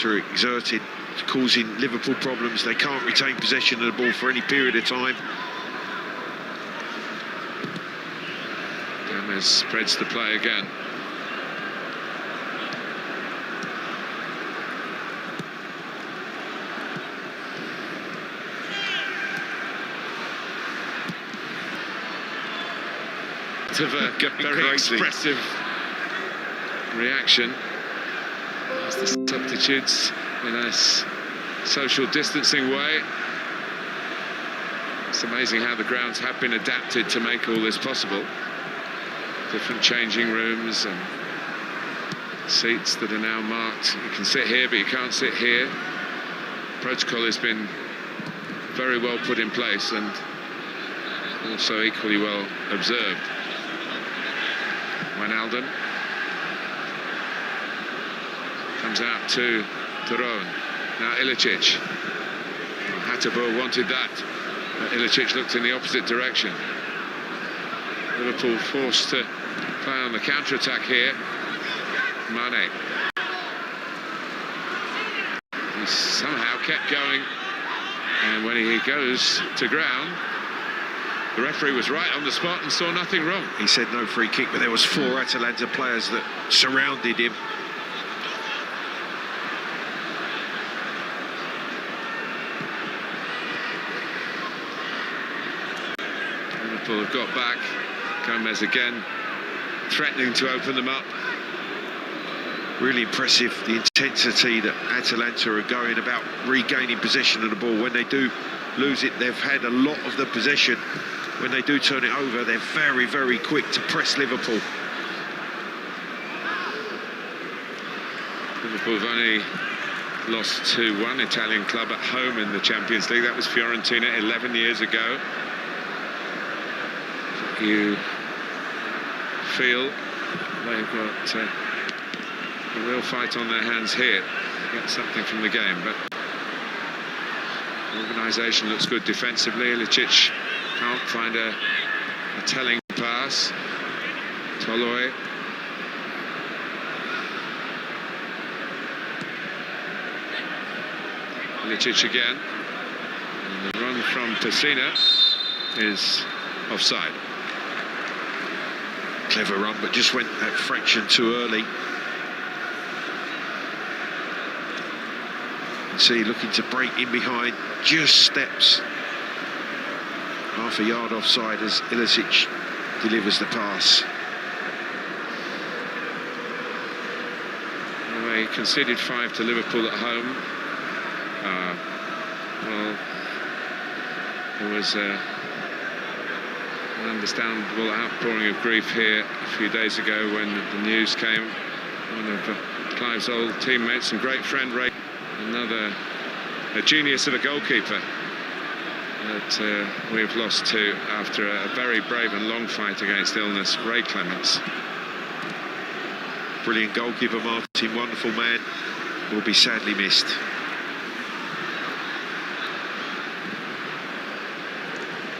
are exerting, causing Liverpool problems. They can't retain possession of the ball for any period of time. Gomez spreads the play again. Of a very expressive reaction as the substitutes in a social distancing way. It's amazing how the grounds have been adapted to make all this possible. Different changing rooms and seats that are now marked. You can sit here, but you can't sit here. Protocol has been very well put in place and also equally well observed. Wijnaldum comes out to Turon. Now Ilicic. Hateboer wanted that, but Ilicic looked in the opposite direction. Liverpool forced to play on the counter-attack here. Mane. He somehow kept going, and when he goes to ground, the referee was right on the spot and saw nothing wrong. He said no free kick, but there was 4 Atalanta players that surrounded him. Liverpool have got back. Gomez again, threatening to open them up. Really impressive, the intensity that Atalanta are going about regaining possession of the ball. When they do lose it, they've had a lot of the possession. When they do turn it over, they're very, very quick to press Liverpool. Liverpool have only lost to one Italian club at home in the Champions League. That was Fiorentina 11 years ago. You feel they've got a real fight on their hands here to get something from the game, but organisation looks good defensively. Ilicic can't find a telling pass. Toloi. Ilicic again. And the run from Pessina is offside. Clever run, but just went that fraction too early. And see, looking to break in behind, just steps half a yard offside as Ilicic delivers the pass. Well, they conceded 5 to Liverpool at home. Well, there was an understandable outpouring of grief here a few days ago when the news came. One of Clive's old teammates and great friend, Ray, a genius of a goalkeeper that we've lost to after a very brave and long fight against illness, Ray Clements. Brilliant goalkeeper, Martin, wonderful man, will be sadly missed.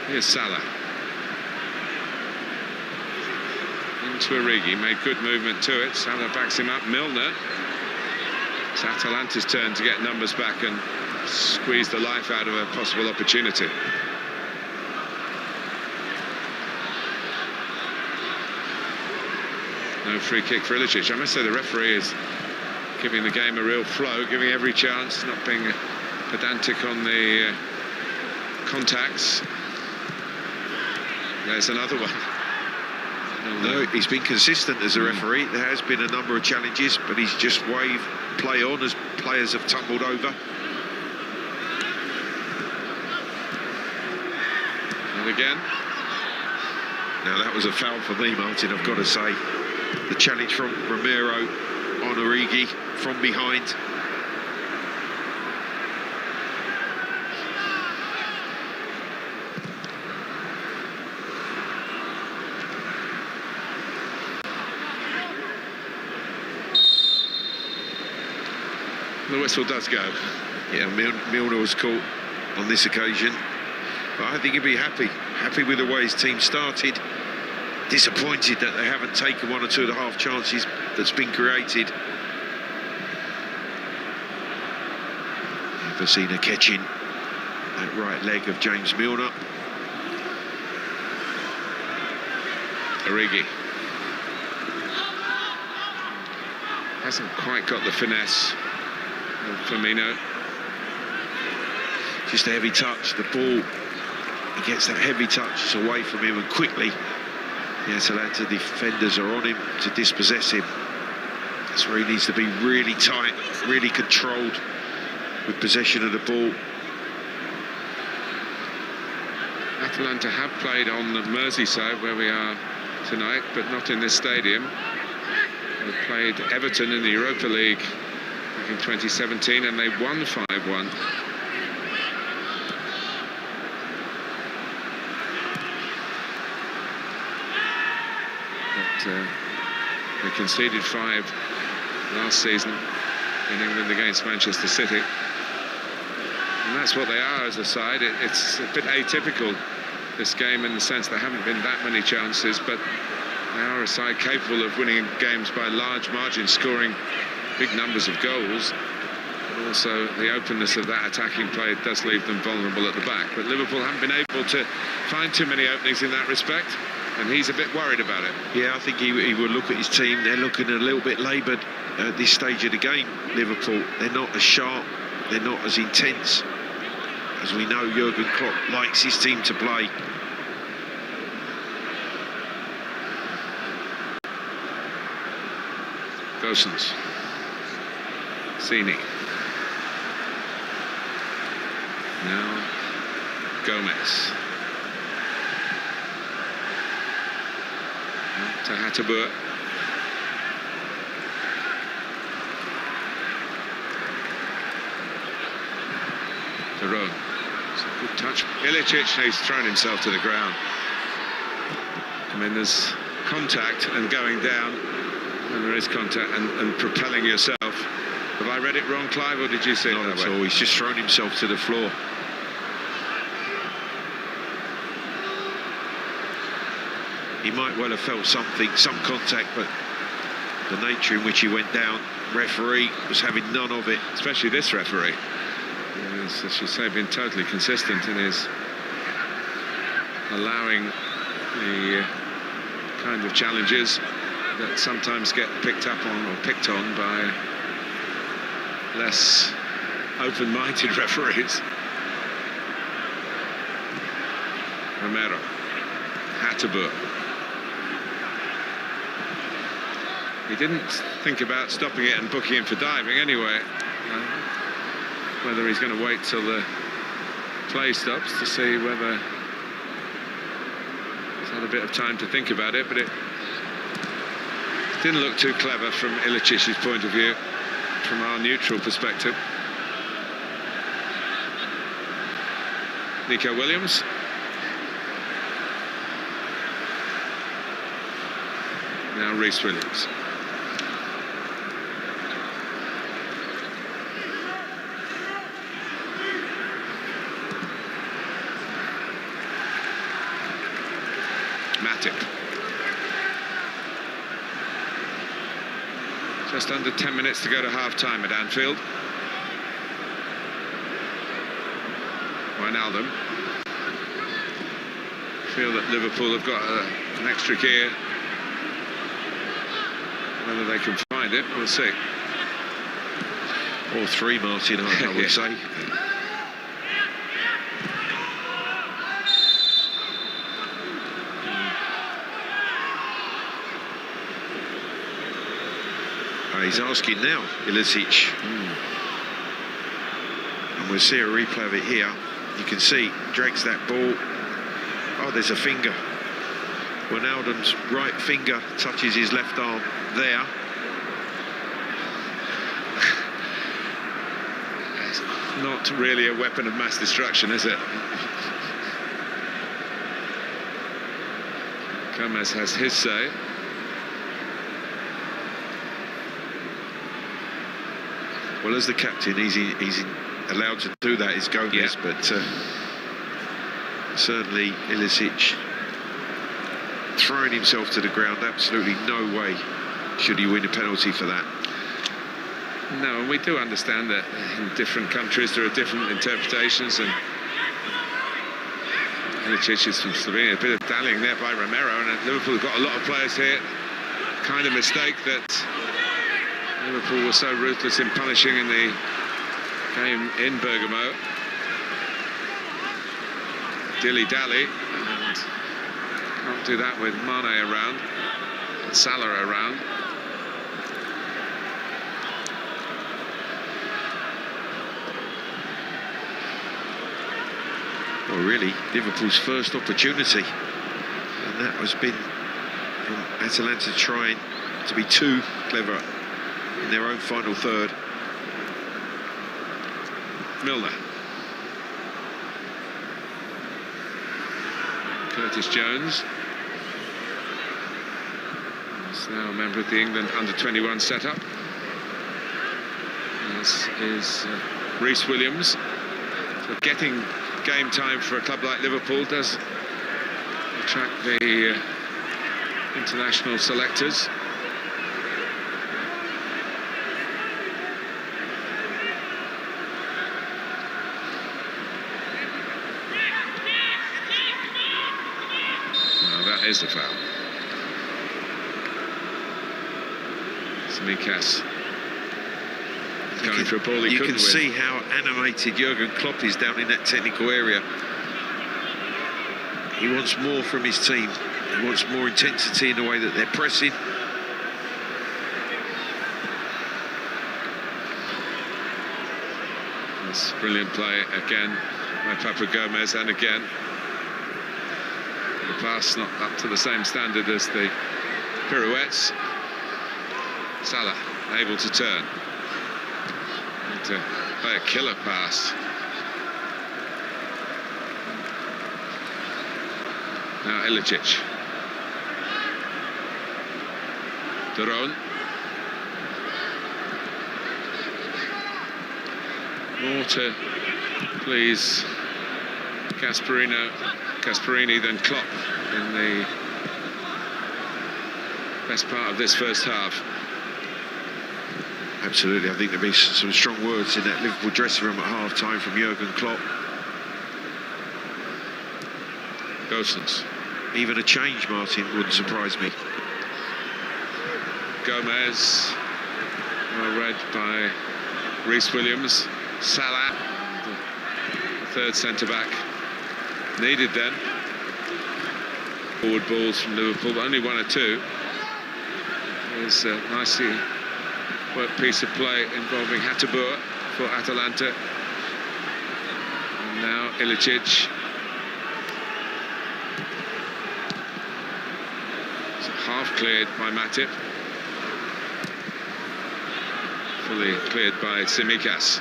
Here's Salah. Into Origi, made good movement to it. Salah backs him up. Milner. It's Atalanta's turn to get numbers back and squeeze the life out of a possible opportunity. No free kick for Ilicic. I must say the referee is giving the game a real flow, giving every chance, not being pedantic on the contacts. There's another one. No, he's been consistent as a referee. There has been a number of challenges, but he's just waved play on as players have tumbled over. And again. Now that was a foul for me, Martin, I've got to say. The challenge from Romero on Origi from behind. The whistle does go. Yeah, Milner was caught on this occasion, but I think he'll be happy with the way his team started. Disappointed that they haven't taken 1 or 2 of the half chances that's been created. Pacina catching that right leg of James Milner. Origi hasn't quite got the finesse of Firmino. Just a heavy touch, the ball, he gets that heavy touch, it's away from him, and quickly the Atalanta defenders are on him to dispossess him. That's where he needs to be really tight, really controlled with possession of the ball. Atalanta have played on the Merseyside where we are tonight, but not in this stadium. They played Everton in the Europa League back in 2017 and they won 5-1. But they conceded 5 last season in England against Manchester City. And that's what they are as a side. It's a bit atypical, this game, in the sense there haven't been that many chances, but they are a side capable of winning games by large margins, scoring big numbers of goals. But also the openness of that attacking play does leave them vulnerable at the back. But Liverpool haven't been able to find too many openings in that respect, and he's a bit worried about it. Yeah, I think he will look at his team. They're looking a little bit laboured at this stage of the game, Liverpool. They're not as sharp, they're not as intense as we know Jurgen Klopp likes his team to play. Gosens, Cini, now Gomez, to Hateboer. Jerome, it's a good touch. Ilicic, he's thrown himself to the ground. I mean, there's contact and going down, and there is contact and propelling yourself. Have I read it wrong, Clive, or did you see it that way? Not at all. He's just thrown himself to the floor. He might well have felt something, some contact, but the nature in which he went down, referee was having none of it. Especially this referee. As you say, been totally consistent in his allowing the kind of challenges that sometimes get picked up on or picked on by less open-minded referees. Romero, Hateboer. He didn't think about stopping it and booking him for diving anyway. Whether he's going to wait till the play stops to see whether he's had a bit of time to think about it, but it didn't look too clever from Ilicic's point of view, from our neutral perspective. Nico Williams. Now Reece Williams. Matip. Just under 10 minutes to go to half-time at Anfield. Wijnaldum. Feel that Liverpool have got an extra gear. Whether they can find it, we'll see. All three, Martin, I would say. He's asking now, Ilicic. And we'll see a replay of it here. You can see, drags that ball. Oh, there's a finger. Wijnaldum's right finger touches his left arm there. It's not really a weapon of mass destruction, is it? Gomez has his say. Well, as the captain, he's allowed to do that, is Gomez, yeah. But certainly Ilicic throwing himself to the ground, absolutely no way should he win a penalty for that. No, and we do understand that in different countries there are different interpretations, and Ilicic is from Slovenia. A bit of dallying there by Romero, and Liverpool have got a lot of players here. Kind of mistake that Liverpool were so ruthless in punishing in the game in Bergamo. Dilly-dally, and can't do that with Mane around, and Salah around. Well, really, Liverpool's first opportunity, and that has been from Atalanta trying to be too clever in their own final third. Milner. Curtis Jones. He's now a member of the England under-21 setup. This is Reece Williams. So getting game time for a club like Liverpool does attract the international selectors. Well, that is a foul. Tsimikas going for a ball he couldn't win. You can see how animated Jurgen Klopp is down in that technical area. He wants more from his team. He wants more intensity in the way that they're pressing. That's brilliant play again by Papu Gomez, and again the pass not up to the same standard as the pirouettes. Salah able to turn and to play a killer pass. Now Ilicic. Duron. More to please Gasperini than Klopp in the best part of this first half. Absolutely, I think there'll be some strong words in that Liverpool dressing room at half-time from Jurgen Klopp. Gosens. Even a change, Martin, wouldn't surprise me. Gomez, well read by Reece Williams. Salah, the third centre-back, needed then. Forward balls from Liverpool, but only one or two. There's a nicely worked piece of play involving Hateboer for Atalanta. And now Ilicic. So half cleared by Matip. Fully cleared by Tsimikas.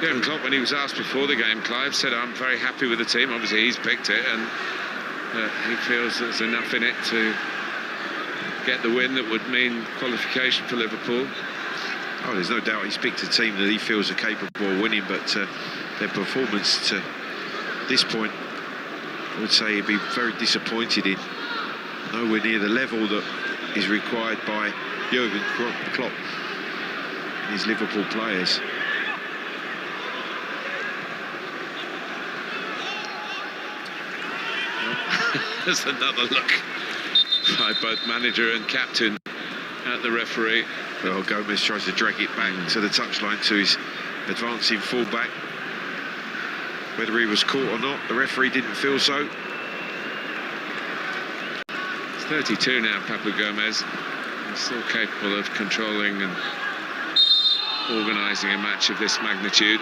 Jurgen Klopp, when he was asked before the game, Clive said, "I'm very happy with the team." Obviously, he's picked it, and he feels there's enough in it to get the win that would mean qualification for Liverpool. Oh, there's no doubt he's picked a team that he feels are capable of winning, but their performance to this point, I would say he'd be very disappointed in. Nowhere near the level that is required by Jurgen Klopp and his Liverpool players. There's another look by both manager and captain at the referee. Well, Gomez tries to drag it back to the touchline to his advancing fullback. Whether he was caught or not, the referee didn't feel so. He's 32 now, Papu Gomez. He's still capable of controlling and organising a match of this magnitude.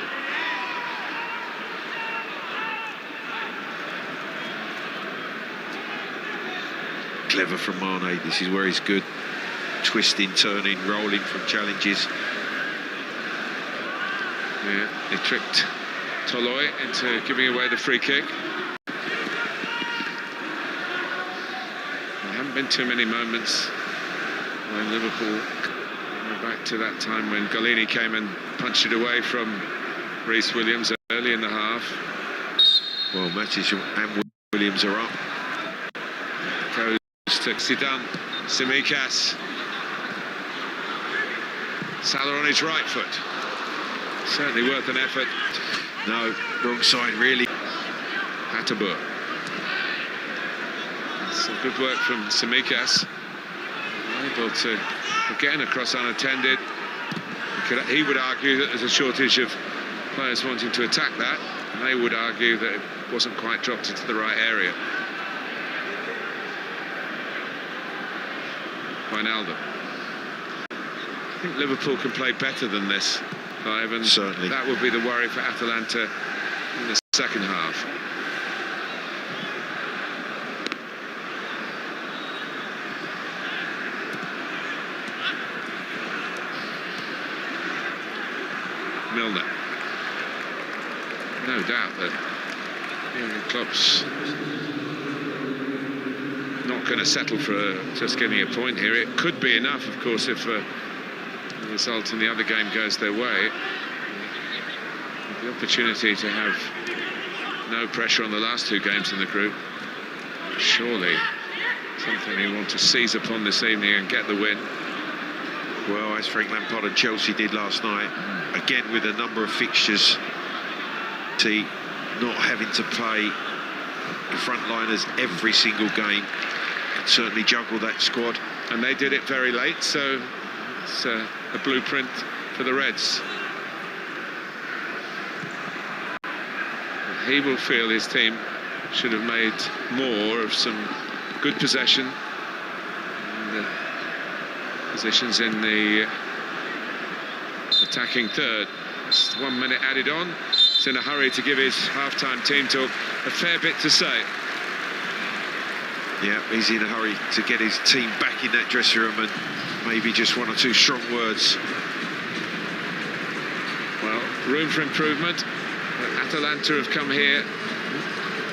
Clever from Mane, this is where he's good. Twisting, turning, rolling from challenges. Yeah, he tricked Toloi into giving away the free kick. There haven't been too many moments when Liverpool went back to that time when Golini came and punched it away from Reece Williams early in the half. Well, Matic and Williams are up. Goes to Zidane, Tsimikas. Salah on his right foot. Certainly worth an effort. No, wrong side really. Atabur. Some good work from Tsimikas. Able to, again, across unattended. He would argue that there's a shortage of players wanting to attack that, and they would argue that it wasn't quite dropped into the right area. Wijnaldum. I think Liverpool can play better than this, Clive, and certainly that would be the worry for Atalanta in the second half. Milner. No doubt that Jurgen Klopp's not going to settle for just getting a point here. It could be enough, of course, if the result in the other game goes their way. The opportunity to have no pressure on the last two games in the group. Surely something they want to seize upon this evening and get the win. Well, as Frank Lampard and Chelsea did last night, again with a number of fixtures, not having to play the frontliners every single game, can certainly juggle that squad. And they did it very late, so it's a blueprint for the Reds. He will feel his team should have made more of some good possession. And positions in the attacking third. Just 1 minute added on. He's in a hurry to give his half-time team talk a fair bit to say. Yeah, he's in a hurry to get his team back in that dressing room, and maybe just one or two strong words. Well, room for improvement. Atalanta have come here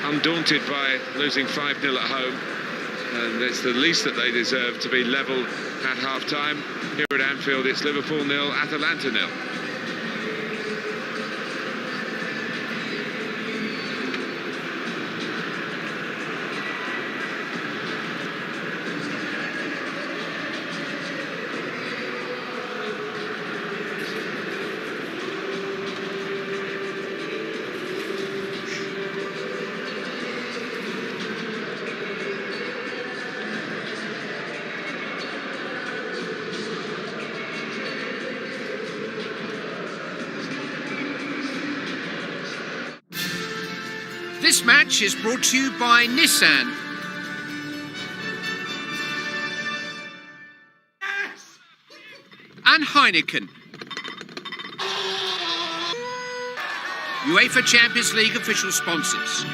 undaunted by losing 5-0 at home, and it's the least that they deserve to be level at half-time. Here at Anfield, it's Liverpool 0, Atalanta 0. This match is brought to you by Nissan. And Heineken. UEFA Champions League official sponsors.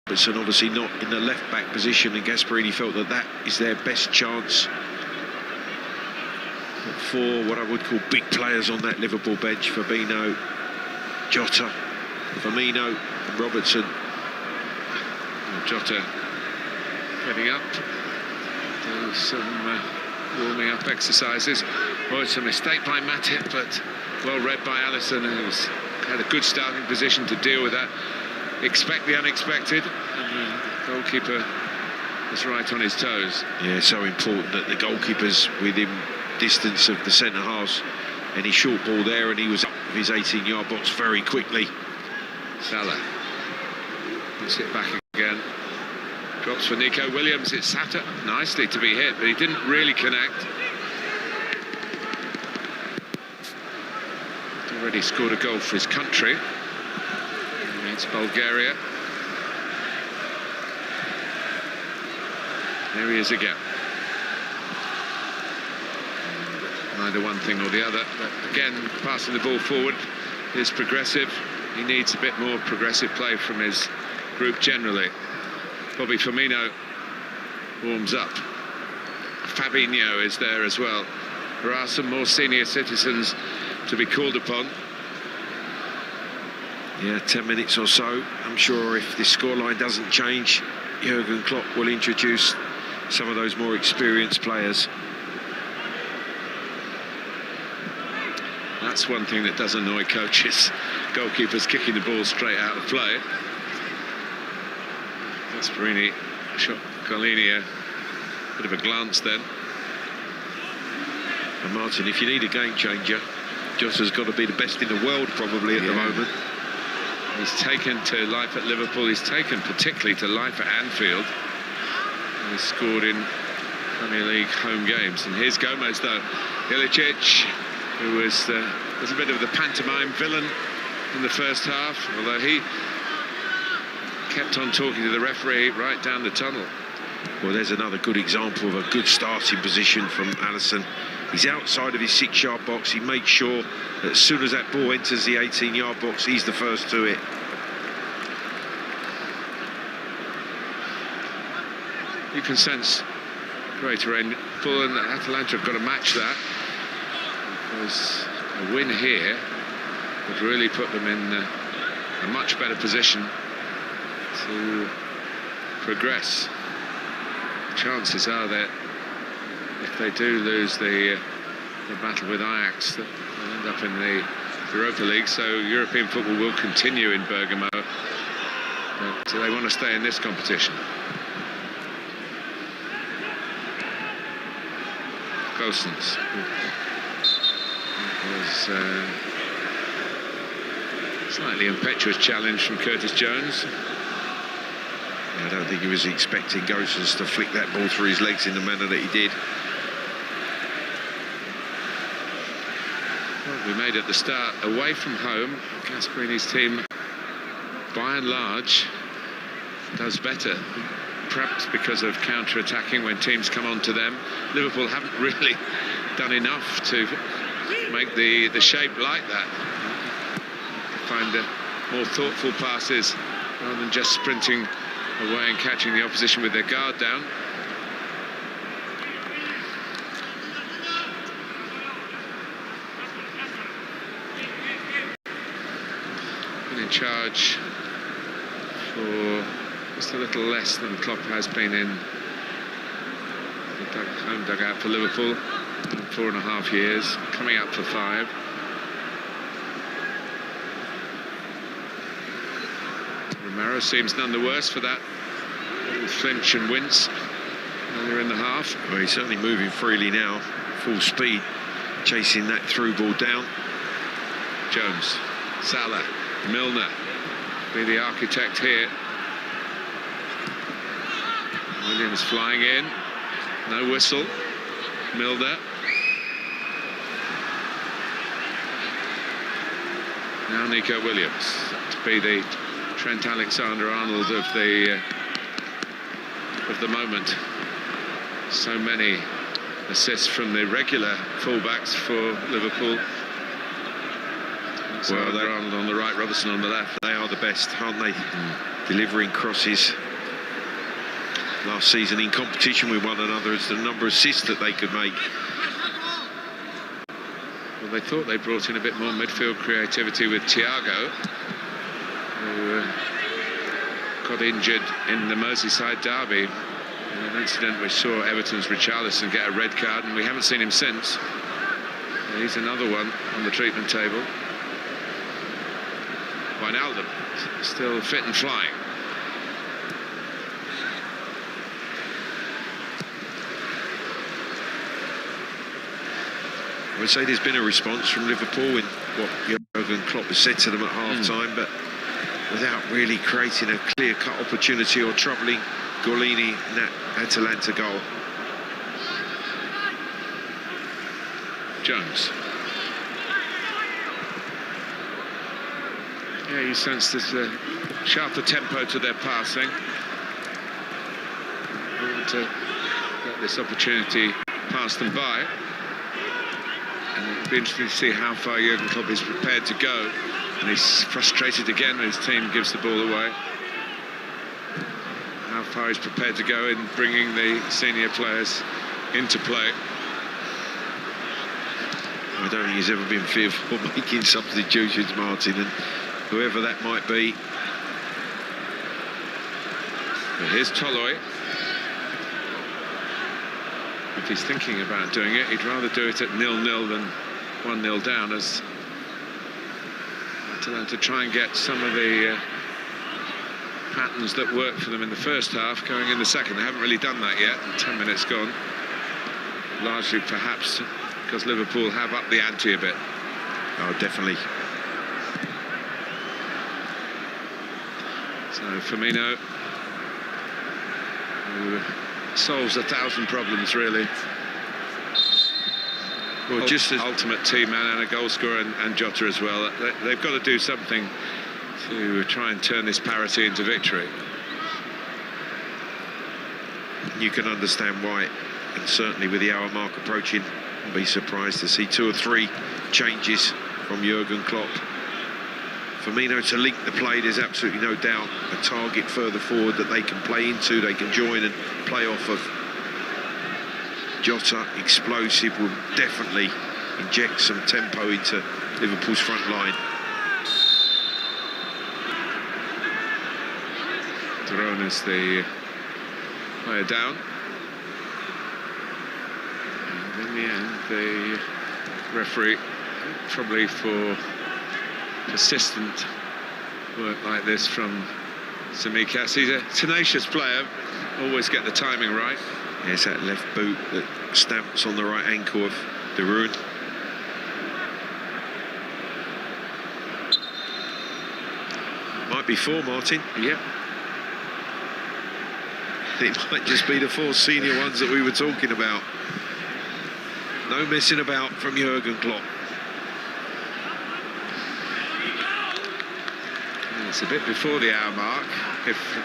Robertson obviously not in the left-back position, and Gasperini felt that that is their best chance. But four, what I would call big players on that Liverpool bench: Fabinho, Jota, Firmino and Robertson. Jota getting up, do some warming up exercises. Oh, it's a mistake by Matip, but well read by Alisson, who's had a good starting position to deal with that. Expect the unexpected, and the goalkeeper is right on his toes. Yeah, so important that the goalkeeper's within distance of the centre halves. Any short ball there, and he was up his 18-yard box very quickly. Salah puts it back again. Drops for Nico Williams. It sat up nicely to be hit, but he didn't really connect. He's already scored a goal for his country against Bulgaria. There he is again. Neither one thing or the other, but again, passing the ball forward is progressive. He needs a bit more progressive play from his group generally. Bobby Firmino warms up. Fabinho is there as well. There are some more senior citizens to be called upon. Yeah, 10 minutes or so. I'm sure if the scoreline doesn't change, Jurgen Klopp will introduce some of those more experienced players. That's one thing that does annoy coaches. Goalkeepers kicking the ball straight out of play. Gasperini shot Golini a bit of a glance then. And Martin, if you need a game changer, Jota's got to be the best in the world probably at the moment. He's taken to life at Liverpool. He's taken particularly to life at Anfield. And he's scored in Premier League home games. And here's Gomez though. Ilicic, who was a bit of the pantomime villain in the first half, although he kept on talking to the referee right down the tunnel. Well, there's another good example of a good starting position from Alisson. He's outside of his 6-yard box. He makes sure that as soon as that ball enters the 18-yard box, he's the first to it. You can sense greater end. Full and Atalanta have got to match that, because a win here would really put them in a much better position to progress. Chances are that if they do lose the battle with Ajax, that they'll end up in the Europa League. So European football will continue in Bergamo, but they want to stay in this competition. Gosens was slightly impetuous challenge from Curtis Jones. I don't think he was expecting Gosens to flick that ball through his legs in the manner that he did. Well, we made at the start, away from home, Gasperini's team, by and large, does better. Perhaps because of counter-attacking when teams come on to them. Liverpool haven't really done enough to make the shape like that. Find more thoughtful passes rather than just sprinting away and catching the opposition with their guard down. Been in charge for just a little less than Klopp has been in the home dugout for Liverpool. 4.5 years, coming up for 5. Romero seems none the worse for that little flinch and wince earlier in the half. Well, he's certainly moving freely now, full speed, chasing that through ball down. Jones, Salah, Milner be the architect here. Williams flying in, no whistle. Milner. Now Nico Williams to be the Trent Alexander-Arnold of the moment. So many assists from the regular fullbacks for Liverpool. So Well, Arnold on the right, Robertson on the left. They are the best, aren't they? delivering crosses. Last season in competition with one another as the number of assists that they could make. Well, they thought they brought in a bit more midfield creativity with Thiago, who got injured in the Merseyside derby in an incident which saw Everton's Richarlison get a red card, and we haven't seen him since. He's another one on the treatment table. Wijnaldum still fit and flying. I would say there's been a response from Liverpool in what Jurgen Klopp has said to them at half-time, but without really creating a clear-cut opportunity or troubling Golini in that Atalanta goal. Jones. Yeah, you sense there's a sharper tempo to their passing. They want to let this opportunity pass them by. And it'll be interesting to see how far Jurgen Klopp is prepared to go. And he's frustrated again when his team gives the ball away. How far he's prepared to go in bringing the senior players into play. I don't think he's ever been fearful of making substitutions, Martin, and whoever that might be. But here's Toloi. If he's thinking about doing it, he'd rather do it at 0-0 than 1-0 down, as Atalanta try and get some of the patterns that worked for them in the first half going in the second. They haven't really done that yet. 10 minutes gone. Largely, perhaps, because Liverpool have upped the ante a bit. Oh, definitely. So Firmino, who solves 1,000 problems, really. Well, just as ultimate team man and a goal scorer, and Jota as well. They've got to do something to try and turn this parity into victory. You can understand why, and certainly with the hour mark approaching, I'll be surprised to see 2 or 3 changes from Jurgen Klopp. Firmino to link the play, there's absolutely no doubt a target further forward that they can play into, they can join and play off of. Jota, explosive, will definitely inject some tempo into Liverpool's front line. Tyrone is the player down. And in the end, the referee, probably for persistent work like this from Tsimikas. He's a tenacious player, always get the timing right. There's that left boot that stamps on the right ankle of De Roon. Might be 4, Martin. Yep. It might just be the 4 senior ones that we were talking about. No messing about from Jurgen Klopp. It's a bit before the hour mark. If it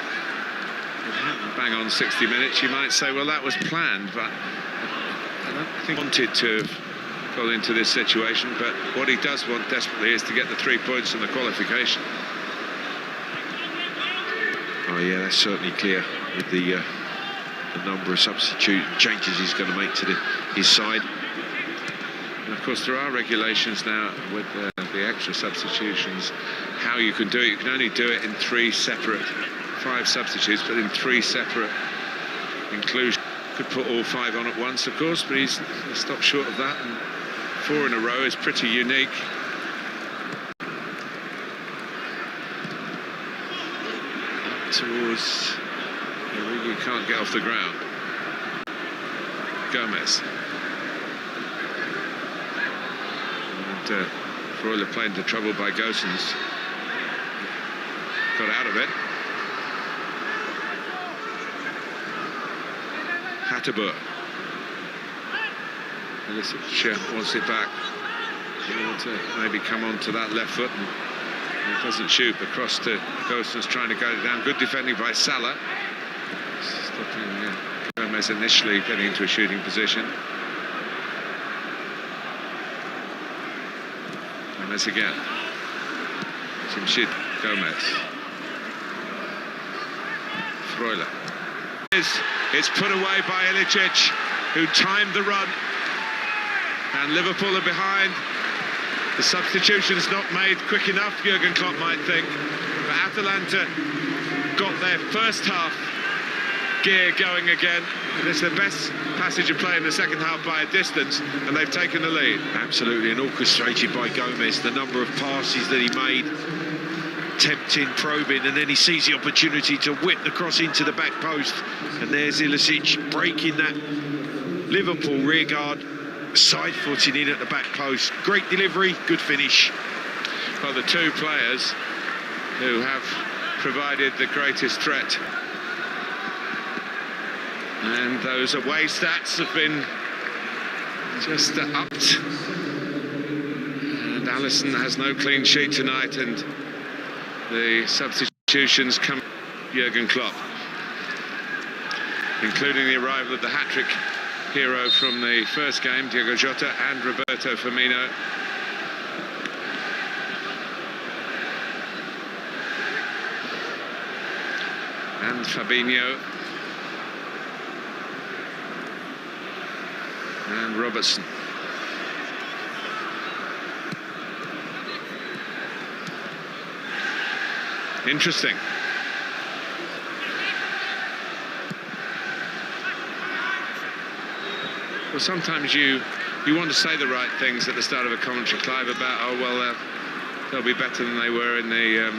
happened bang on 60 minutes, you might say, well, that was planned, but I don't think he wanted to have got into this situation, but what he does want desperately is to get the 3 points in the qualification. Oh yeah, that's certainly clear with the number of substitute changes he's going to make to his side. And of course, there are regulations now with the extra substitutions, how you can do it. You can only do it in 3 separate, 5 substitutes, but in 3 separate inclusions. Could put all 5 on at once, of course, but he's stopped short of that. And 4 in a row is pretty unique. Up towards, you can't get off the ground. Gomez. And Freuler played into trouble by Gosens. Got out of it. Hatterberg. Ilicic wants it back. He wants to maybe come on to that left foot, and he doesn't shoot. Across to Gosens, trying to go down. Good defending by Salah. Stopping Gomez initially getting into a shooting position. Gomez again. Gomez. Freuler. It's put away by Ilicic, who timed the run. And Liverpool are behind. The substitution's not made quick enough, Jurgen Klopp might think. But Atalanta got their first half gear going again. It's the best passage of play in the second half by a distance, and they've taken the lead. Absolutely, and orchestrated by Gomez. The number of passes that he made, tempting, probing, and then he sees the opportunity to whip the cross into the back post. And there's Ilicic breaking that Liverpool rearguard, side-footing in at the back post. Great delivery, good finish. Well, the two players who have provided the greatest threat. And those away stats have been just upped. And Alisson has no clean sheet tonight, and the substitutions come Jurgen Klopp, including the arrival of the hat-trick hero from the first game, Diogo Jota, and Roberto Firmino. And Fabinho. And Robertson. Interesting. Well, sometimes you want to say the right things at the start of a commentary, Clive, about, oh well, they'll be better than they were in the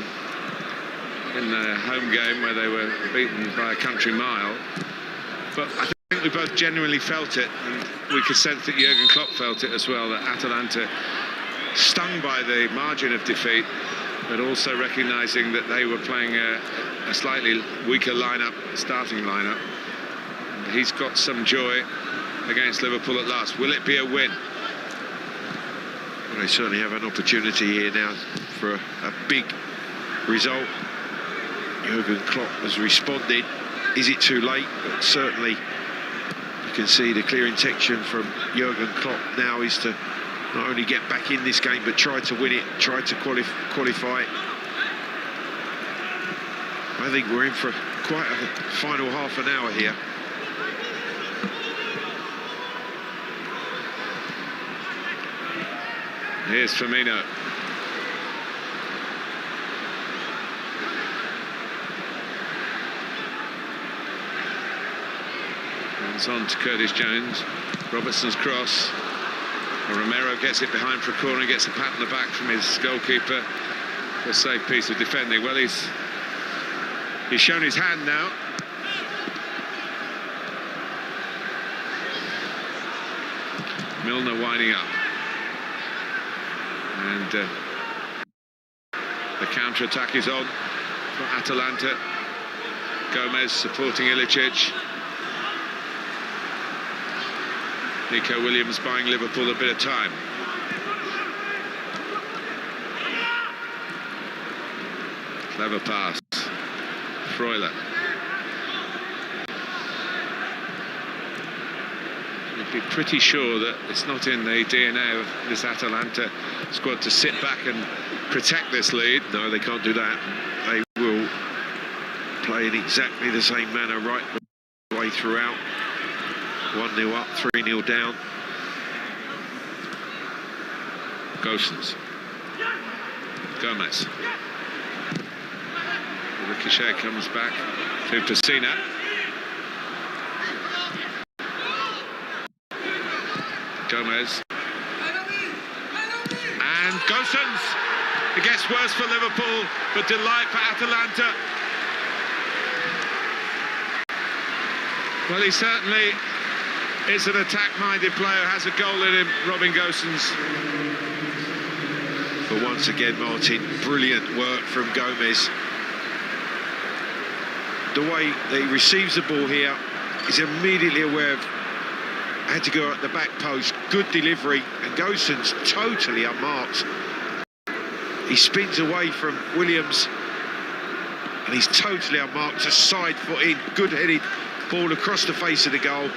home game where they were beaten by a country mile. But I think we both genuinely felt it, and we could sense that Jurgen Klopp felt it as well, that Atalanta, stung by the margin of defeat, but also recognising that they were playing a slightly weaker starting lineup. And he's got some joy against Liverpool at last. Will it be a win? Well, they certainly have an opportunity here now for a big result. Jurgen Klopp has responded. Is it too late? But certainly you can see the clear intention from Jurgen Klopp now is to not only get back in this game, but try to win it, try to qualify. I think we're in for quite a final half an hour here. Here's Firmino. It's on to Curtis Jones. Robertson's cross. Romero gets it behind for a corner, gets a pat on the back from his goalkeeper for a safe piece of defending. Well, he's shown his hand now. Milner winding up. And the counter-attack is on for Atalanta. Gomez supporting Ilicic. Nico Williams buying Liverpool a bit of time. Clever pass. Freuler. You'd be pretty sure that it's not in the DNA of this Atalanta squad to sit back and protect this lead. No, they can't do that. They will play in exactly the same manner right the way throughout. 1-0 up, 3-0 down. Gosens. Gomez. Ricochet comes back to Pessina. Gomez. And Gosens. It gets worse for Liverpool, but delight for Atalanta. Well, he certainly is an attack-minded player, has a goal in him, Robin Gosens. But once again, Martin, brilliant work from Gomez. The way that he receives the ball here, he's immediately aware of, had to go at the back post, good delivery, and Gosens totally unmarked. He spins away from Williams, and he's totally unmarked, a side foot in, good headed ball across the face of the goal.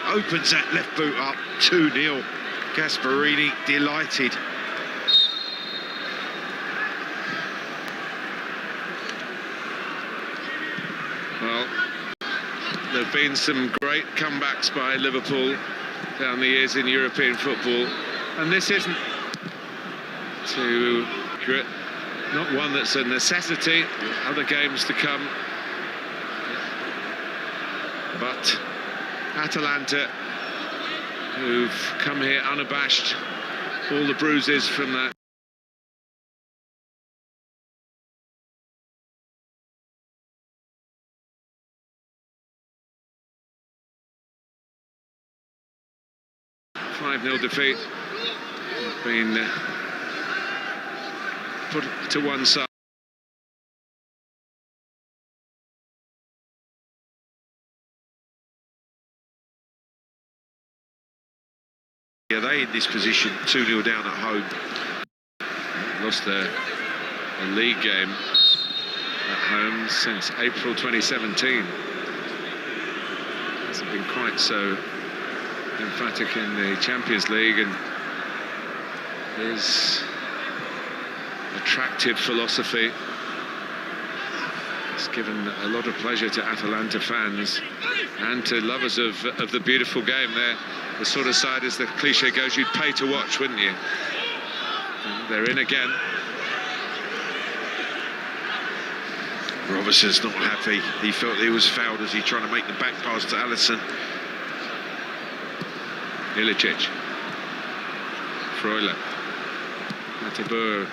Opens that left boot up, 2-0. Gasperini delighted. Well, There have been some great comebacks by Liverpool down the years in European football, and this isn't too accurate. Not one that's a necessity. Other games to come. But Atalanta, who've come here unabashed, all the bruises from that. A 5-0 defeat, been put to one side. Yeah, they in this position, 2-0 down at home. Lost a league game at home since April 2017. Hasn't been quite so emphatic in the Champions League, and his attractive philosophy has given a lot of pleasure to Atalanta fans and to lovers of the beautiful game. They're the sort of side, as the cliche goes, you'd pay to watch, wouldn't you? And they're in again. Robertson's not happy. He felt he was fouled as he tried to make the back pass to Alisson. Ilicic, Freuler, Attabur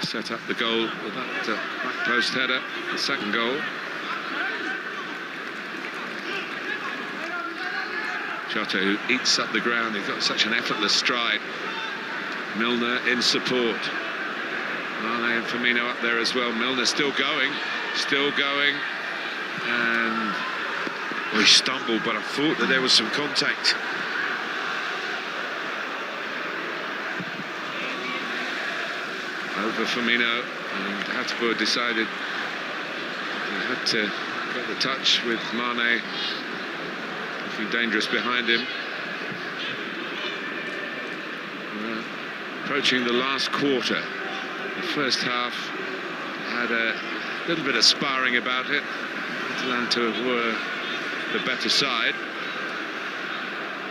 set up the goal with that back post header, the second goal. Jota, who eats up the ground, he's got such an effortless stride. Milner in support. Mane and Firmino up there as well. Milner still going, and well, he stumbled, but I thought that there was some contact. Over Firmino, and Attabur decided he had to get the touch with Mane looking dangerous behind him. We're approaching the last quarter. The first half had a little bit of sparring about it. Atalanta were the better side,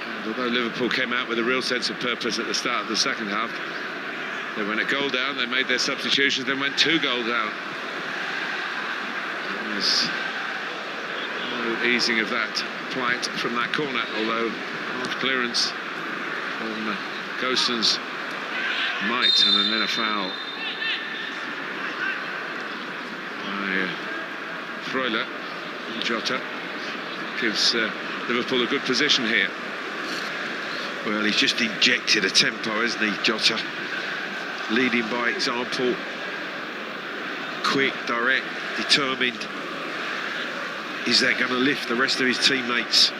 and although Liverpool came out with a real sense of purpose at the start of the second half, they went a goal down, they made their substitutions, then went 2 goals down. There's no easing of that plight from that corner, although half clearance from Gosens might, and then a foul by Freuler. Jota gives Liverpool a good position here. Well, he's just injected a tempo, hasn't he, Jota? Leading by example, quick, direct, determined. Is that going to lift the rest of his teammates?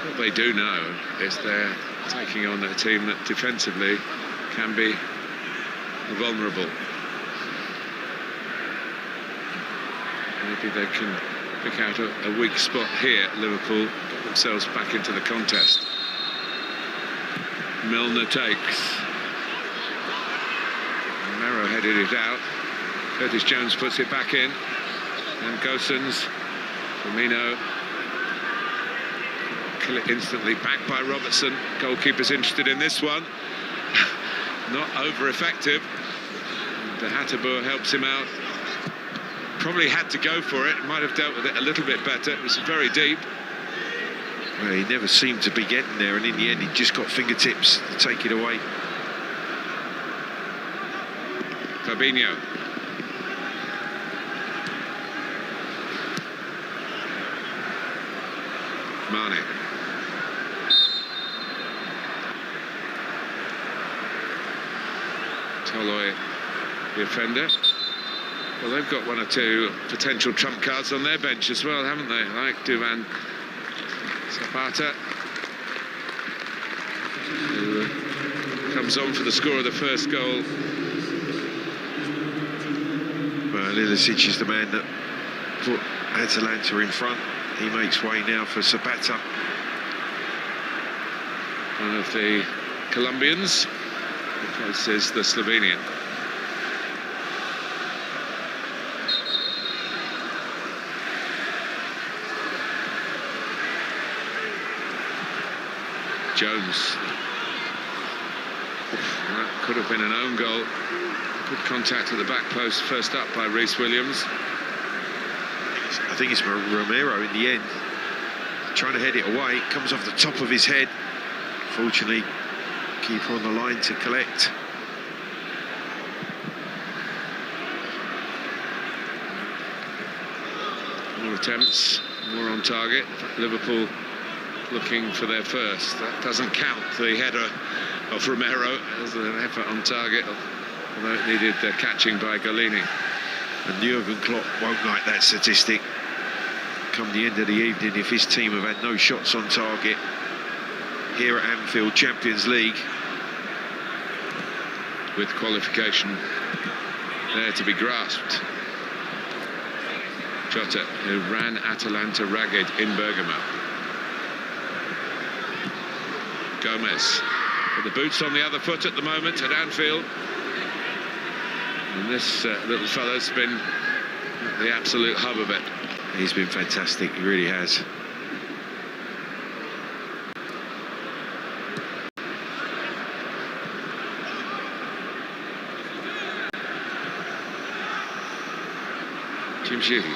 What they do know is they're taking on a team that defensively can be vulnerable. Maybe they can pick out a weak spot here. Liverpool get themselves back into the contest. Milner takes. Romero headed it out. Curtis Jones puts it back in. And Gosens, Firmino, kill it instantly. Back by Robertson. Goalkeeper's interested in this one. Not over-effective. And Attabur helps him out. Probably had to go for it. Might have dealt with it a little bit better. It was very deep. Well, he never seemed to be getting there, and in the end he just got fingertips to take it away. Fabinho. Mane. Toloi, the offender. Well, they've got 1 or 2 potential trump cards on their bench as well, haven't they? Like Duvan Zapata, who comes on for the score of the first goal. Well, Ilicic is the man that put Atalanta in front. He makes way now for Zapata. One of the Colombians replaces the Slovenian. Jones. That could have been an own goal. Good contact at the back post, first up by Reece Williams. I think it's Romero in the end, trying to head it away. It comes off the top of his head. Fortunately, keeper on the line to collect. More attempts, more on target. Liverpool looking for their first. That doesn't count the header of Romero as an effort on target, although it needed catching by Golini. And Jurgen Klopp won't like that statistic come the end of the evening if his team have had no shots on target here at Anfield, Champions League. With qualification there to be grasped. Jota, who ran Atalanta ragged in Bergamo. Gomez, with the boots on the other foot at the moment at Anfield. And this little fella's been the absolute hub of it. He's been fantastic, he really has. Jim Sheehy.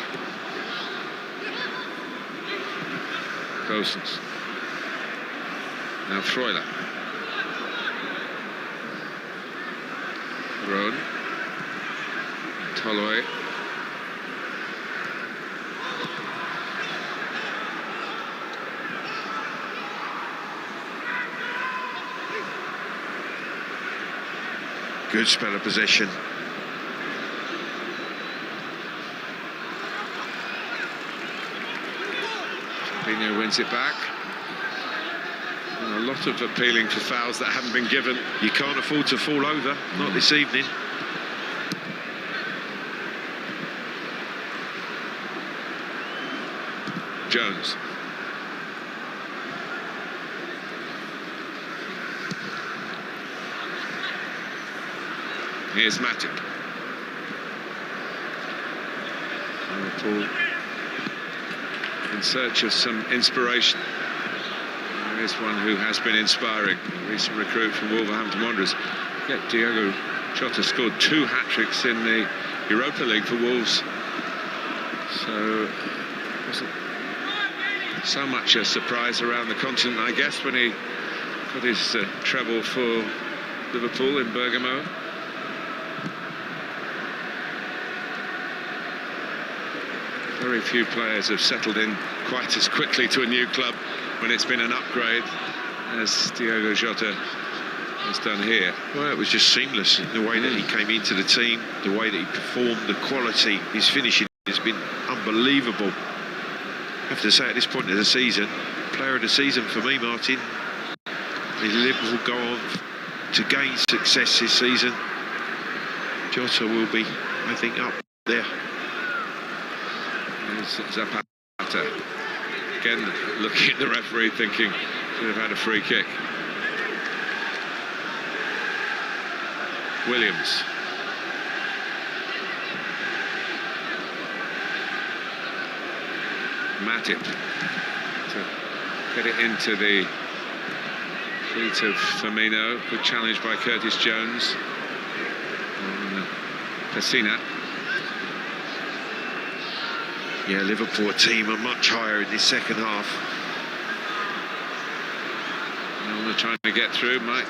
Gosens. Now Freuler. Rowan. Holloway. Good spell of possession. Fabinho wins it back. And a lot of appealing for fouls that haven't been given. You can't afford to fall over, not this evening. Jones. Here's Matip. Liverpool in search of some inspiration. There is one who has been inspiring, a recent recruit from Wolverhampton Wanderers. Yet Diogo Jota scored 2 hat-tricks in the Europa League for Wolves. So it wasn't so much a surprise around the continent, I guess, when he got his treble for Liverpool in Bergamo. Very few players have settled in quite as quickly to a new club when it's been an upgrade as Diogo Jota has done here. Well, it was just seamless, the way that he came into the team, the way that he performed, the quality, his finishing has been unbelievable. I have to say, at this point of the season, player of the season for me, Martin. If Liverpool go on to gain success this season, Jota will be, I think, up there. Zapata again looking at the referee, thinking should have had a free kick. Williams. Matip to get it into the feet of Firmino. Good challenge by Curtis Jones. Pessina. Yeah, Liverpool team are much higher in this second half. Milner trying to get through, might.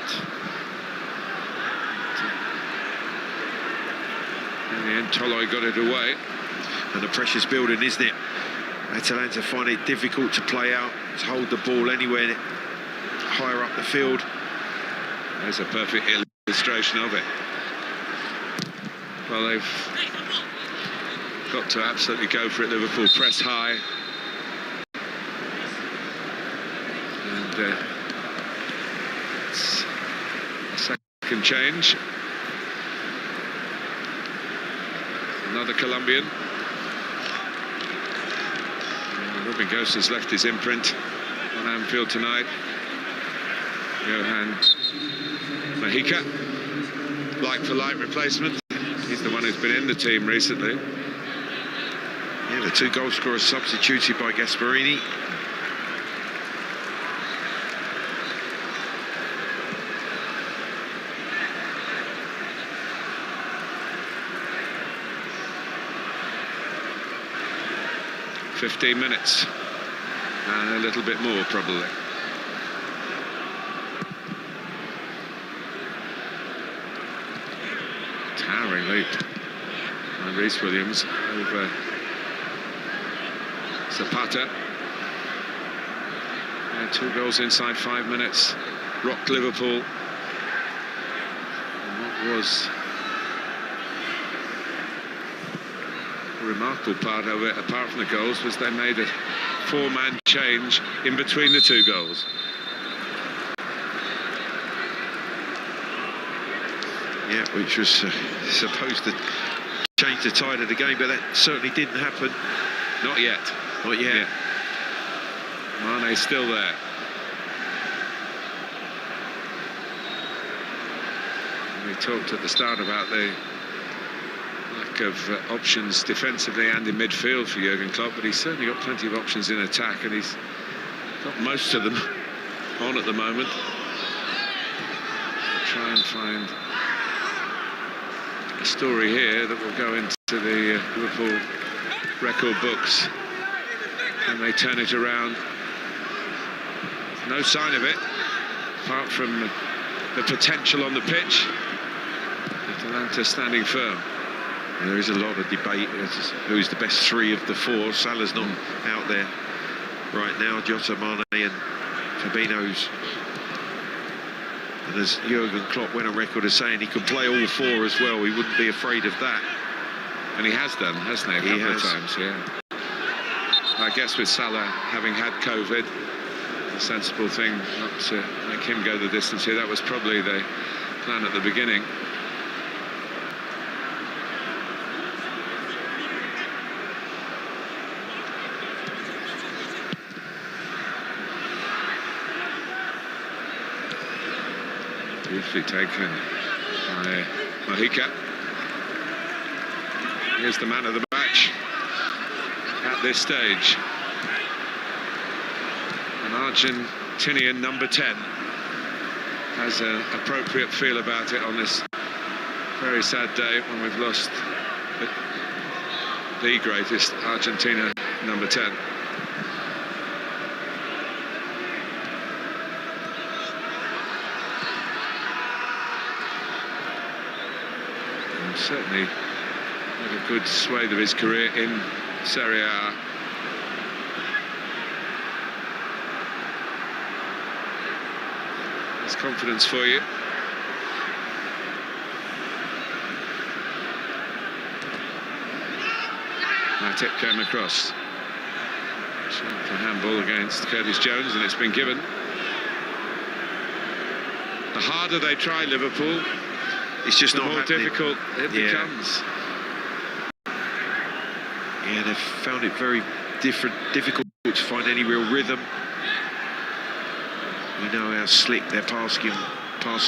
In the end, Toloi got it away. And the pressure's building, isn't it? Atalanta find it difficult to play out, to hold the ball anywhere higher up the field. There's a perfect illustration of it. Well, they've got to absolutely go for it. Liverpool press high, and it's a second change. Another Colombian. Ruben Ghost has left his imprint on Anfield tonight. Johan Mahika, like-for-like replacement. He's the one who's been in the team recently. Yeah, the 2 goal scorers substituted by Gasperini. 15 minutes. And a little bit more, probably. Towering leap by Reece Williams over Zapata. 2 goals inside 5 minutes. Rocked Liverpool. And what was the remarkable part of it, apart from the goals, was they made a 4-man change in between the 2 goals. Yeah, which was supposed to change the tide of the game, but that certainly didn't happen. Not yet. Not yet. Yeah. Mane's still there. We talked at the start about the lack of options defensively and in midfield for Jurgen Klopp, but he's certainly got plenty of options in attack, and he's got most of them on at the moment. We'll try and find a story here that will go into the Liverpool record books, and they turn it around. No sign of it, apart from the potential on the pitch. Atalanta standing firm. And there is a lot of debate as to who's the best 3 of the 4. Salah's not out there right now. Jota, Mane and Fabinho's. And as Jurgen Klopp went on record as saying he could play all 4 as well, he wouldn't be afraid of that. And he has done, hasn't he? A couple of times, yeah. I guess with Salah having had COVID, the sensible thing not to make him go the distance here. That was probably the plan at the beginning. Beautifully taken by Mojica. Here's the man of the match at this stage. An Argentinian number 10 has an appropriate feel about it on this very sad day when we've lost the greatest Argentina number 10. And certainly had a good swathe of his career in Serie A. There's confidence for you. Matip came across. For handball against Curtis Jones, and it's been given. The harder they try Liverpool, it's just the not more happening. difficult it becomes. Yeah, they've found it very difficult to find any real rhythm. We know how slick their passing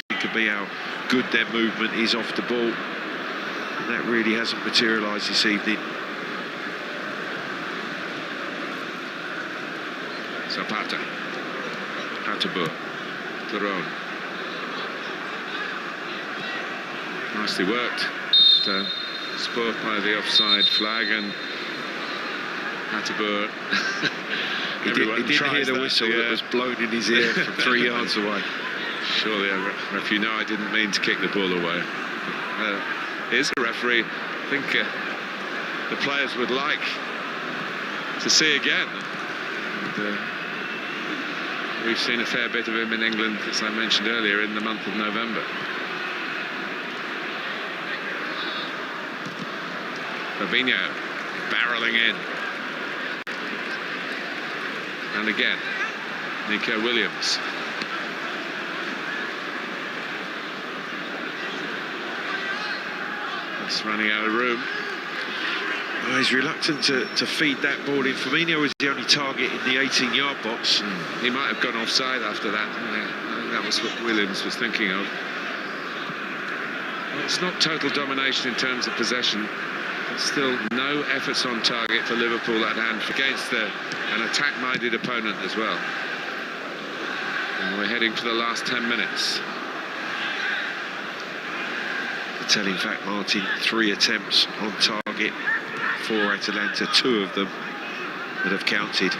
can be, how good their movement is off the ball. And that really hasn't materialised this evening. Zapata, Atabur, Turon. Nicely worked. Spoiled by the offside flag, and Atabur. He didn't hear the whistle that was blown in his ear from 3 yards away. Surely, referee, no, I didn't mean to kick the ball away. Here's a referee I think the players would like to see again. And, we've seen a fair bit of him in England, as I mentioned earlier, in the month of November. Fabinho barreling in. And again, Nico Williams. That's running out of room. Well, he's reluctant to feed that ball in. Firmino was the only target in the 18-yard box. He might have gone offside after that. I think that was what Williams was thinking of. Well, it's not total domination in terms of possession. But still no efforts on target for Liverpool at hand against an attack-minded opponent as well. And we're heading for the last 10 minutes. To tell in fact, Martin, 3 attempts on target for Atalanta, 2 of them that have counted.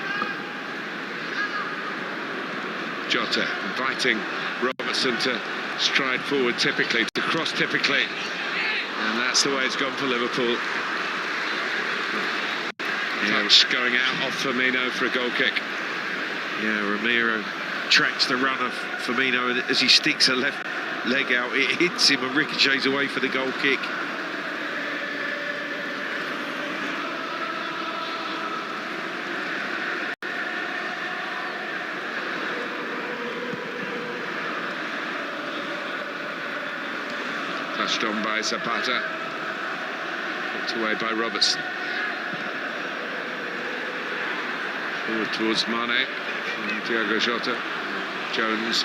Jota inviting Robertson to stride forward typically, to cross typically. And that's the way it's gone for Liverpool. Touch going out off Firmino for a goal kick. Yeah, Ramiro tracks the run of Firmino, and as he sticks a left leg out, it hits him and ricochets away for the goal kick. Touched on by Zapata. Put away by Robertson. Forward towards Mane. From Diogo Jota. Jones.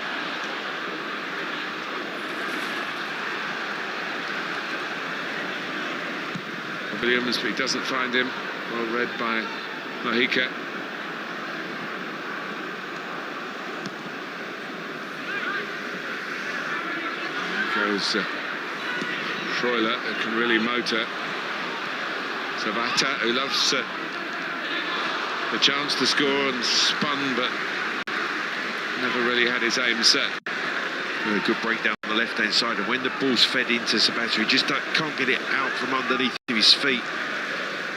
Williams, but he doesn't find him. Well read by Mojica. There goes Freuler, who can really motor. Zapata, who loves the chance to score and spun, but never really had his aim set. A good break down the left-hand side, and when the ball's fed into Zapata, he just can't get it out from underneath his feet.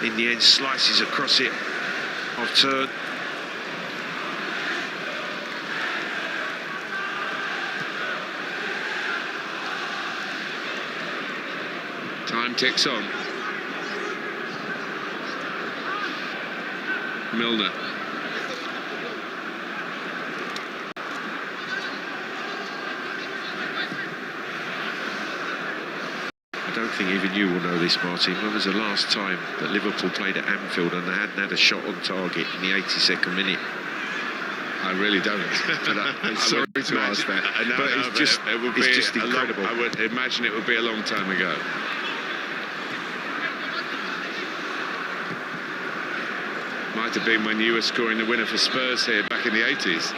In the end, slices across it off turn. Time ticks on. Milner. I don't think even you will know this, Martin. When was the last time that Liverpool played at Anfield and they hadn't had a shot on target in the 82nd minute? I really don't. But I'm sorry to ask that. But it's just incredible. I would imagine it would be a long time ago. Might have been when you were scoring the winner for Spurs here back in the 80s.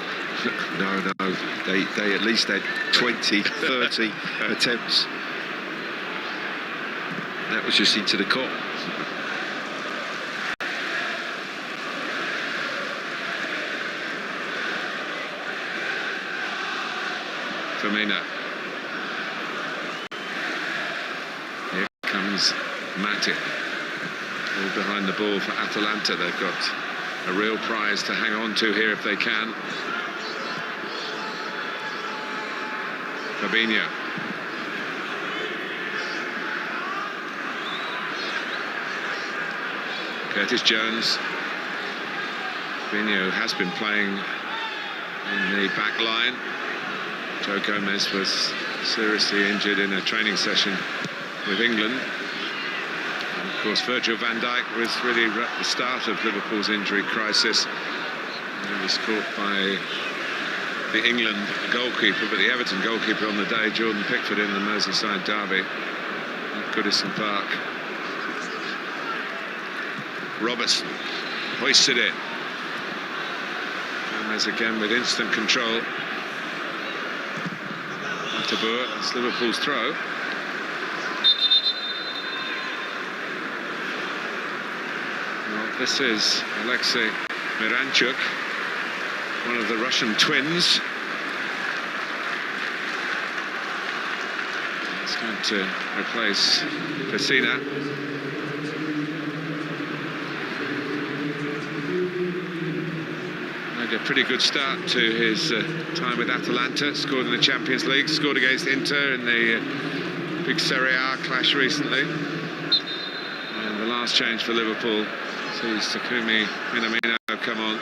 No. They at least had 20, 30 attempts. That was just into the cop. Firmino. Here comes Matip. All behind the ball for Atalanta. They've got a real prize to hang on to here if they can. Fabinho. Curtis Jones. Fabinho has been playing in the back line. Joe Gomez was seriously injured in a training session with England. And of course, Virgil van Dijk was really at the start of Liverpool's injury crisis. He was caught by the England goalkeeper, but the Everton goalkeeper on the day, Jordan Pickford, in the Merseyside derby at Goodison Park. Robertson hoisted it. Gomez again with instant control. Tabur, that's Liverpool's throw. Well, this is Alexei Miranchuk, one of the Russian twins. He's going to replace Pessina. A pretty good start to his time with Atalanta. Scored in the Champions League, scored against Inter in the big Serie A clash recently. And the last change for Liverpool sees Takumi Minamino come on.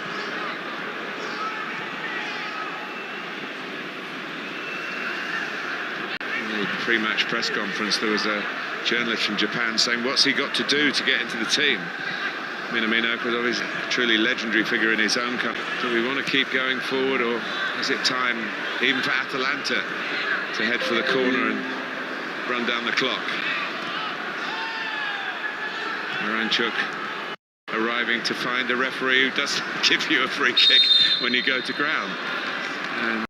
In the pre-match press conference, there was a journalist from Japan saying, what's he got to do to get into the team? Minamino, because obviously a truly legendary figure in his own country. Do we want to keep going forward, or is it time, even for Atalanta, to head for the corner and run down the clock? Miranchuk arriving to find a referee who doesn't give you a free kick when you go to ground. And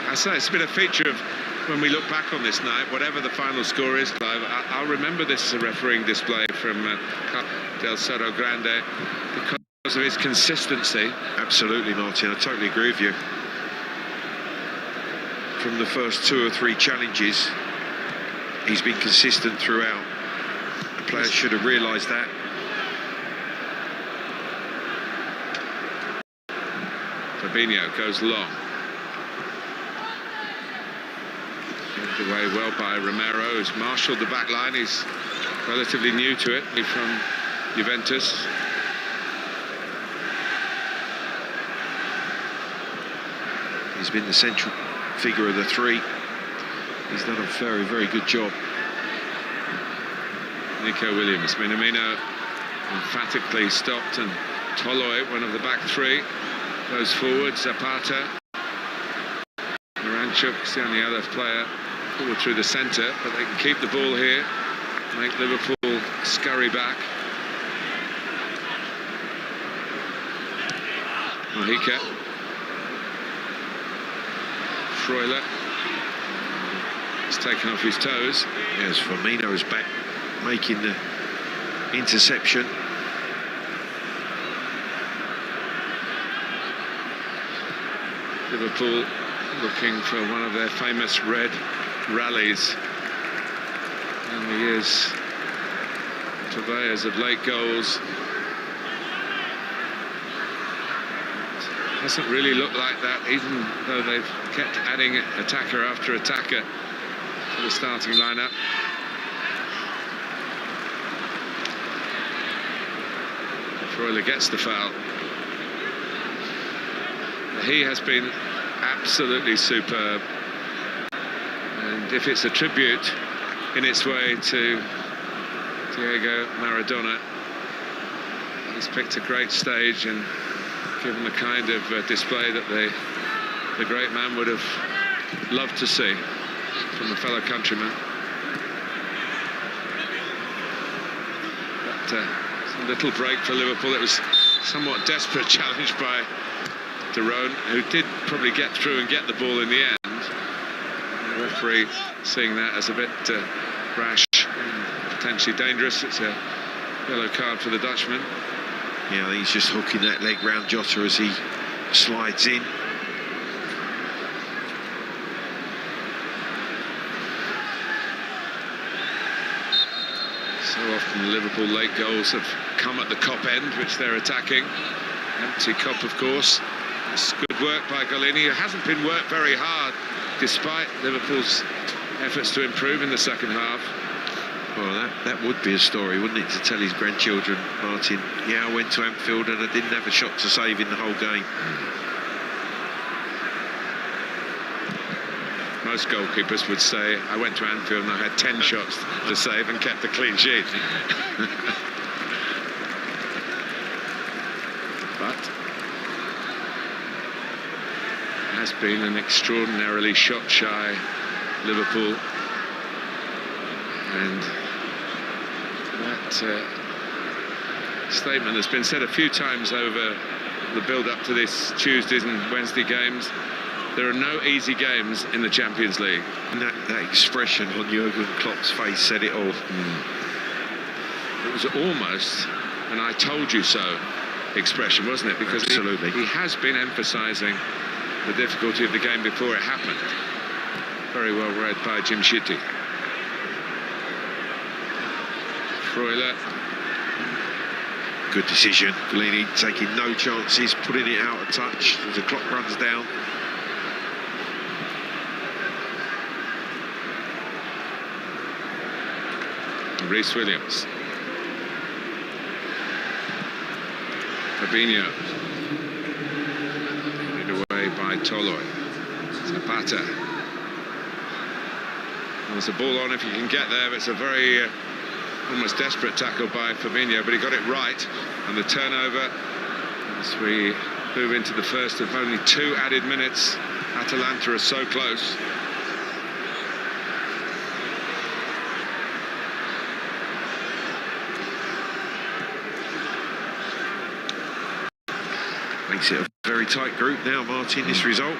I say it's been a feature of, when we look back on this night, whatever the final score is, I'll remember this as a refereeing display from Del Cerro Grande, because of his consistency. Absolutely, Martin, I totally agree with you. From the first 2 or 3 challenges, he's been consistent throughout. The players should have realised that. Fabinho goes long. Moved away well by Romero, who's marshalled the back line. He's relatively new to it, from Juventus. He's been the central figure of the 3. He's done a very, very good job. Nico Williams. Minamino emphatically stopped, and Toloi, one of the back 3, goes forward. Zapata. Moranchuk's the only other player forward through the centre, but they can keep the ball here, make Liverpool scurry back. Mojica. Freuler. He's taken off his toes. Yes, Firmino's back making the interception. Liverpool looking for one of their famous red rallies. In the years purveyors of late goals. It hasn't really looked like that, even though they've kept adding attacker after attacker to the starting lineup. Freuler gets the foul. He has been absolutely superb, and if it's a tribute in its way to Diego Maradona, he's picked a great stage and given the kind of display that the great man would have loved to see from a fellow countryman. But a little break for Liverpool. It was somewhat desperate challenge by Derone, who did probably get through and get the ball in the end. The referee seeing that as a bit rash and potentially dangerous. It's a yellow card for the Dutchman. Yeah, I think he's just hooking that leg round Jota as he slides in. So often the Liverpool late goals have come at the Kop end, which they're attacking. Empty Kop, of course. It's good work by Golini, who hasn't been worked very hard, despite Liverpool's efforts to improve in the second half. Well, that would be a story, wouldn't it, to tell his grandchildren, Martin? Yeah, I went to Anfield and I didn't have a shot to save in the whole game. Most goalkeepers would say, I went to Anfield and I had 10 shots to save and kept a clean sheet. But it has been an extraordinarily shot-shy Liverpool. And that statement has been said a few times over the build-up to this Tuesdays and Wednesday games. There are no easy games in the Champions League. And that expression on Jurgen Klopp's face said it all. It was almost an "I told you so" expression, wasn't it? Because absolutely, he has been emphasising the difficulty of the game before it happened. Very well read by Jim Shitty. Freuler. Good decision. Golini taking no chances, putting it out of touch as the clock runs down. Reece Williams. Fabinho. Handed away by Toloi. Zapata. There's a ball on if you can get there. It's a very almost desperate tackle by Fabinho, but he got it right. And the turnover, as we move into the first of only 2 added minutes. Atalanta are so close. Makes it a very tight group now, Martin, this result.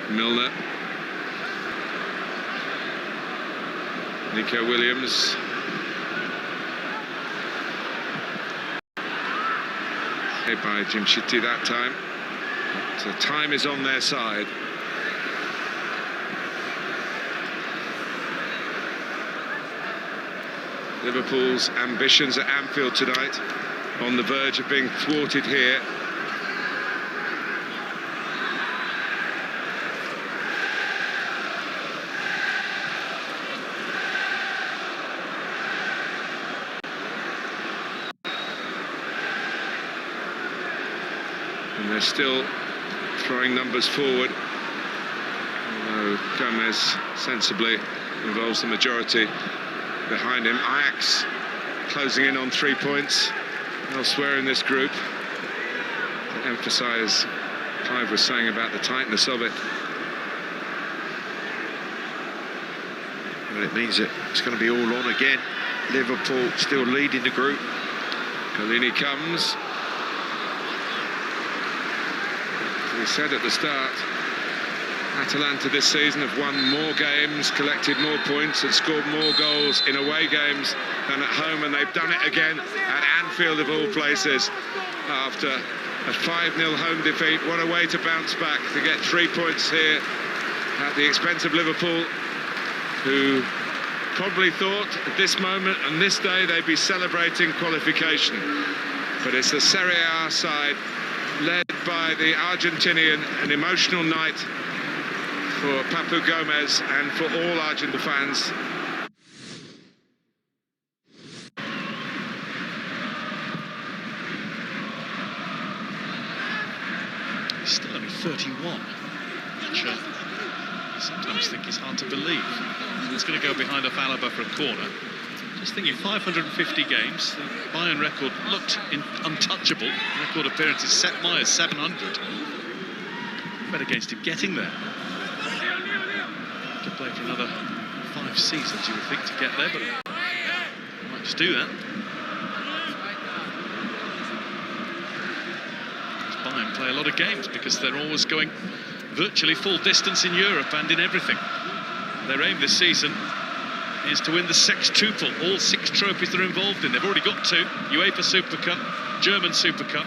Milner. Nico Williams. Hit by Jim Shitty that time. So time is on their side. Liverpool's ambitions at Anfield tonight on the verge of being thwarted here. And they're still throwing numbers forward, although Gomez sensibly involves the majority behind him. Ajax closing in on 3 points elsewhere in this group, to emphasise Clive was saying about the tightness of it. Well, it means that it's going to be all on again. Liverpool still leading the group. Collini comes. As we said at the start, Atalanta this season have won more games, collected more points and scored more goals in away games than at home, and they've done it again at Anfield of all places after a 5-0 home defeat. What a way to bounce back, to get 3 points here at the expense of Liverpool, who probably thought at this moment and this day they'd be celebrating qualification. But it's the Serie A side led by the Argentinian, an emotional night for Papu Gomez and for all Argentina fans. He's still only 31, which I sometimes think is hard to believe. He's going to go behind off Alaba for a corner. Just thinking, 550 games, the Bayern record looked untouchable. Record appearances, Sepp Meyer's 700. Bet against him getting there. To play for another 5 seasons, you would think, to get there, but he might just do that. Bayern play a lot of games because they're always going virtually full distance in Europe and in everything. Their aim this season is to win the sextuple, all 6 trophies they're involved in. They've already got 2, UEFA Super Cup, German Super Cup,